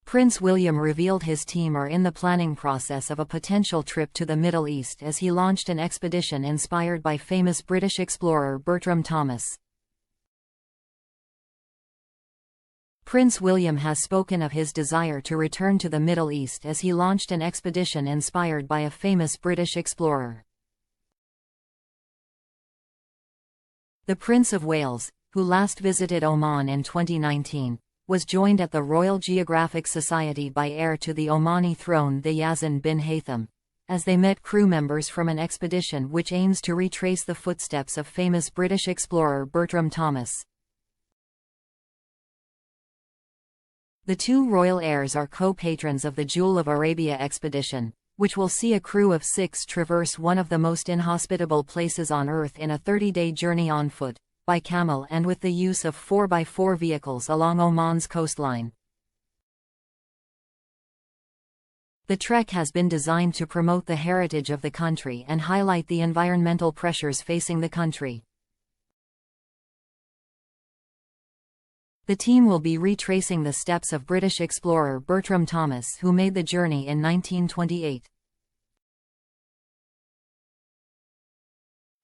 Prince William revealed his team are in the planning process of a potential trip to the Middle East as he launched an expedition inspired by famous British explorer Bertram Thomas. Prince William has spoken of his desire to return to the Middle East as he launched an expedition inspired by a famous British explorer. The Prince of Wales, who last visited Oman in 2019, was joined at the Royal Geographic Society by heir to the Omani throne Theyazin bin Haitham, as they met crew members from an expedition which aims to retrace the footsteps of famous British explorer Bertram Thomas. The two royal heirs are co-patrons of the Jewel of Arabia expedition, which will see a crew of 6 traverse one of the most inhospitable places on Earth in a 30-day journey on foot, by camel and with the use of 4x4 vehicles along Oman's coastline. The trek has been designed to promote the heritage of the country and highlight the environmental pressures facing the country. The team will be retracing the steps of British explorer Bertram Thomas, who made the journey in 1928.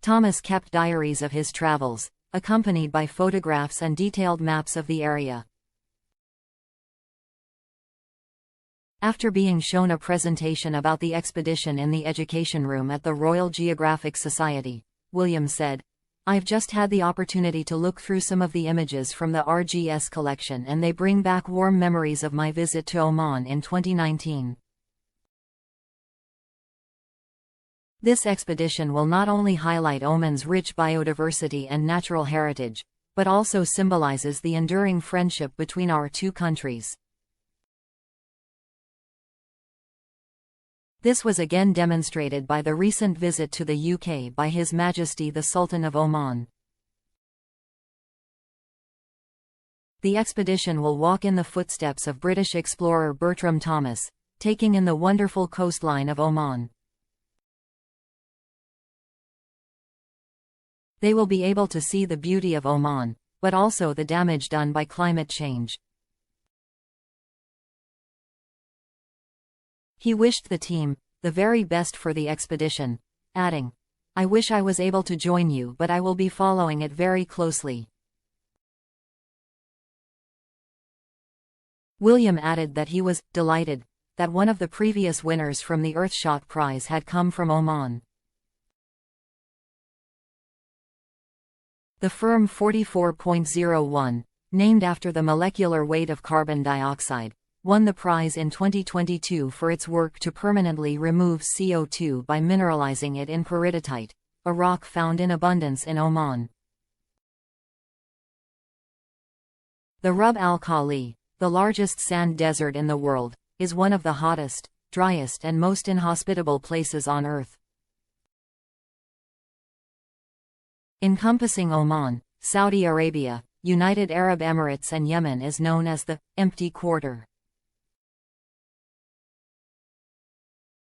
Thomas kept diaries of his travels, accompanied by photographs and detailed maps of the area. After being shown a presentation about the expedition in the education room at the Royal Geographic Society, William said, "I've just had the opportunity to look through some of the images from the RGS collection and they bring back warm memories of my visit to Oman in 2019. This expedition will not only highlight Oman's rich biodiversity and natural heritage, but also symbolizes the enduring friendship between our two countries." This was again demonstrated by the recent visit to the UK by His Majesty the Sultan of Oman. The expedition will walk in the footsteps of British explorer Bertram Thomas, taking in the wonderful coastline of Oman. They will be able to see the beauty of Oman, but also the damage done by climate change. He wished the team the very best for the expedition, adding, "I wish I was able to join you, but I will be following it very closely." William added that he was delighted that one of the previous winners from the Earthshot Prize had come from Oman. The firm 44.01, named after the molecular weight of carbon dioxide, won the prize in 2022 for its work to permanently remove CO2 by mineralizing it in peridotite, a rock found in abundance in Oman. The Rub al Khali, the largest sand desert in the world, is one of the hottest, driest and most inhospitable places on Earth. Encompassing Oman, Saudi Arabia, United Arab Emirates and Yemen, is known as the Empty Quarter.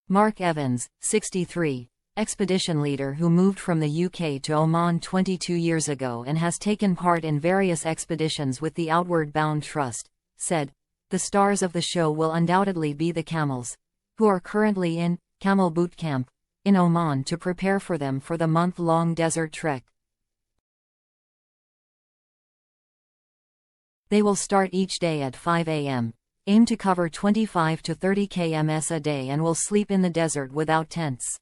Mark Evans, 63, expedition leader who moved from the UK to Oman 22 years ago and has taken part in various expeditions with the Outward Bound Trust, said, "The stars of the show will undoubtedly be the camels, who are currently in Camel Boot Camp in Oman to prepare for them for the month-long desert trek. They will start each day at 5 a.m., aim to cover 25 to 30 km a day and will sleep in the desert without tents."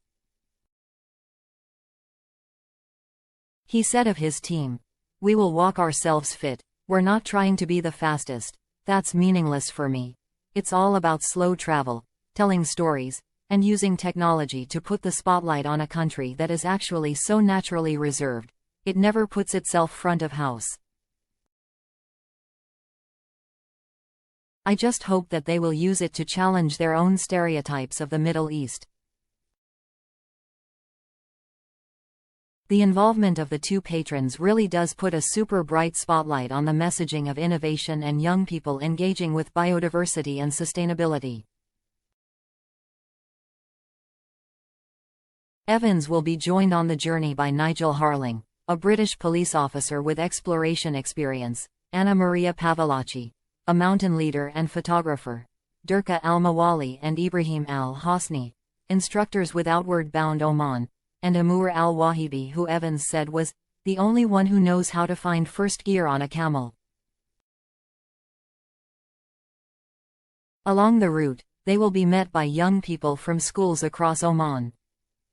He said of his team, "We will walk ourselves fit, we're not trying to be the fastest, that's meaningless for me. It's all about slow travel, telling stories, and using technology to put the spotlight on a country that is actually so naturally reserved, it never puts itself front of house. I just hope that they will use it to challenge their own stereotypes of the Middle East." The involvement of the two patrons really does put a super bright spotlight on the messaging of innovation and young people engaging with biodiversity and sustainability. Evans will be joined on the journey by Nigel Harling, a British police officer with exploration experience, Anna Maria Pavolacci, a mountain leader and photographer, Durka al-Mawali and Ibrahim al-Hosni, instructors with Outward Bound Oman, and Amur al-Wahibi, who Evans said was the only one who knows how to find first gear on a camel. Along the route, they will be met by young people from schools across Oman.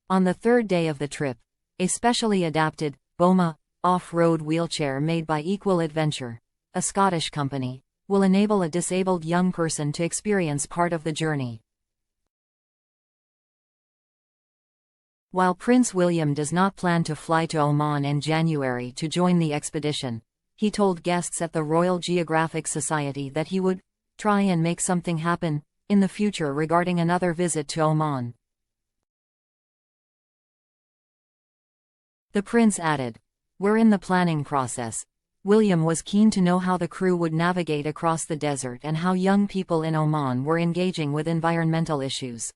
On the third day of the trip, a specially adapted, Boma, off-road wheelchair made by Equal Adventure, a Scottish company, will enable a disabled young person to experience part of the journey. While Prince William does not plan to fly to Oman in January to join the expedition, he told guests at the Royal Geographic Society that he would try and make something happen in the future regarding another visit to Oman. The prince added, "We're in the planning process." William was keen to know how the crew would navigate across the desert and how young people in Oman were engaging with environmental issues.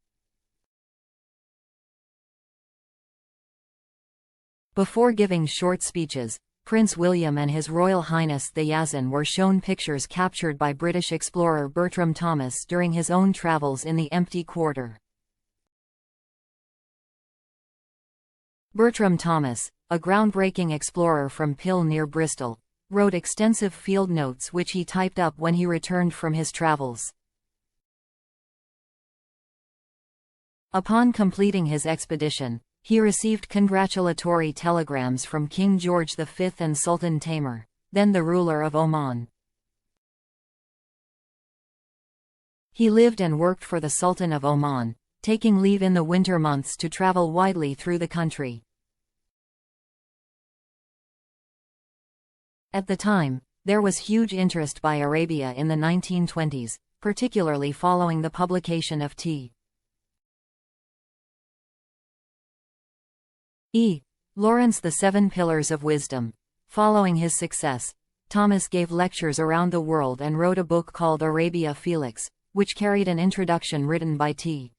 Before giving short speeches, Prince William and His Royal Highness Theyazin were shown pictures captured by British explorer Bertram Thomas during his own travels in the empty quarter. Bertram Thomas, a groundbreaking explorer from Pill near Bristol, wrote extensive field notes which he typed up when he returned from his travels. Upon completing his expedition, he received congratulatory telegrams from King George V and Sultan Taimur, then the ruler of Oman. He lived and worked for the Sultan of Oman, taking leave in the winter months to travel widely through the country. At the time, there was huge interest by Arabia in the 1920s, particularly following the publication of T. E. Lawrence The Seven Pillars of Wisdom. Following his success, Thomas gave lectures around the world and wrote a book called Arabia Felix, which carried an introduction written by T.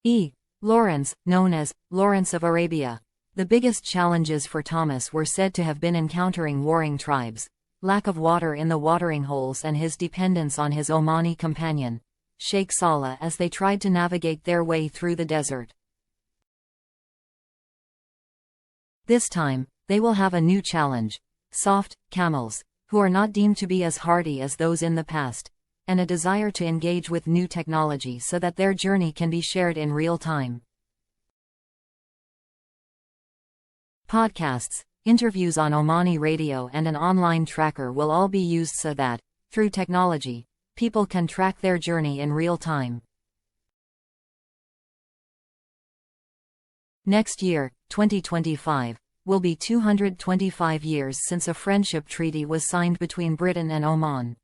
E. Lawrence, known as Lawrence of Arabia. The biggest challenges for Thomas were said to have been encountering warring tribes, lack of water in the watering holes, and his dependence on his Omani companion, Sheikh Saleh, as they tried to navigate their way through the desert. This time, they will have a new challenge: soft camels, who are not deemed to be as hardy as those in the past, and a desire to engage with new technology so that their journey can be shared in real time. Podcasts, interviews on Omani radio, and an online tracker will all be used so that, through technology, people can track their journey in real time. Next year, 2025, will be 225 years since a friendship treaty was signed between Britain and Oman.